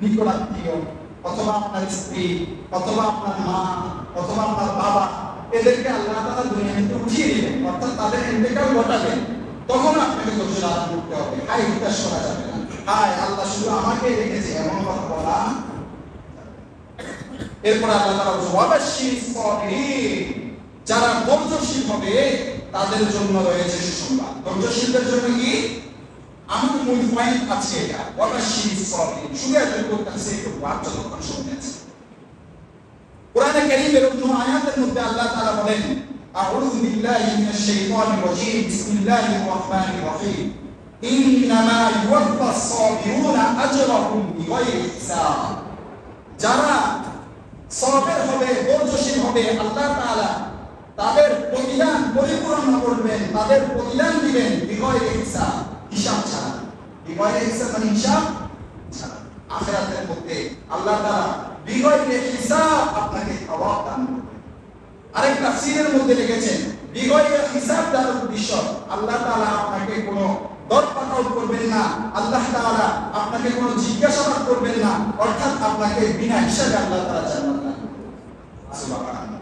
নিকটাত্মীয় অথবা আপনার স্ত্রী অথবা আপনার মা অথবা আপনার বাবা, এদেরকে আল্লাহ তাআলা দুনিয়া থেকে উঠিয়ে দিবেন, অর্থাৎ তাদের ইন্তেকাল ঘটাবেন, তখন আপনাকে ধৈর্য ধারণ করতে হবে। হাই হুতাশ করা যাবে না, হায় আল্লাহ শুধু আমাকে রেখেছে এমন কথা বলা। এরপর আল্লাহ তাআলা বলেন ওয়াবাশশিরিস সাবিরিন, যারা ধৈর্যশীল হবে তাদের জন্য রয়েছে সুসংবাদ। ধৈর্যশীলদের জন্য কি? আমার মূল পয়েন্ট আছে এটা, ওয়াবাশশিরিস সাবিরিন। শুধু এতটুকু কাছে একটু বার্তা যখন শুনতেছি কোরআনে কারীমের অন্য আয়াতের মধ্যে আল্লাহ তাআলা বলেন আউযু বিল্লাহি মিনাশ শাইতানির রাজীম বিসমিল্লাহির রাহমানির রহিম ইন্নামা ইউওয়াফাস সাবিরুনা আজরাহুম বিগাইরি হিসাব। যারা সবের হবে, ধৈর্যশীল হবে, আল্লাহ তাআলা তাদের প্রতিদান পরিপূর্ণ করবেন, তাদের প্রতিদান দিবেন বিগাইরি হিসাব, হিসাব ছাড়া। বিগাইরি হিসাব মানে হিসাব ছাড়া। আখিরাতের মধ্যে আল্লাহ তাআলা বিগাইরি হিসাব আপনাকে সওয়াব দান করবেন। আরেক তাফসীরের মধ্যে লিখেছেন বিগাইরি হিসাব দ্বারা উদ্দেশ্য আল্লাহ তাআলা আপনাকে কোনো দরপাকড় করবেন না, আল্লাহ তাআলা আপনাকে কোনো জিজ্ঞাসাবাদ করবেন না, অর্থাৎ আপনাকে বিনা হিসাবে আল্লাহ তাআলা জান্নাত দান করবেন। সুবহানাল্লাহ।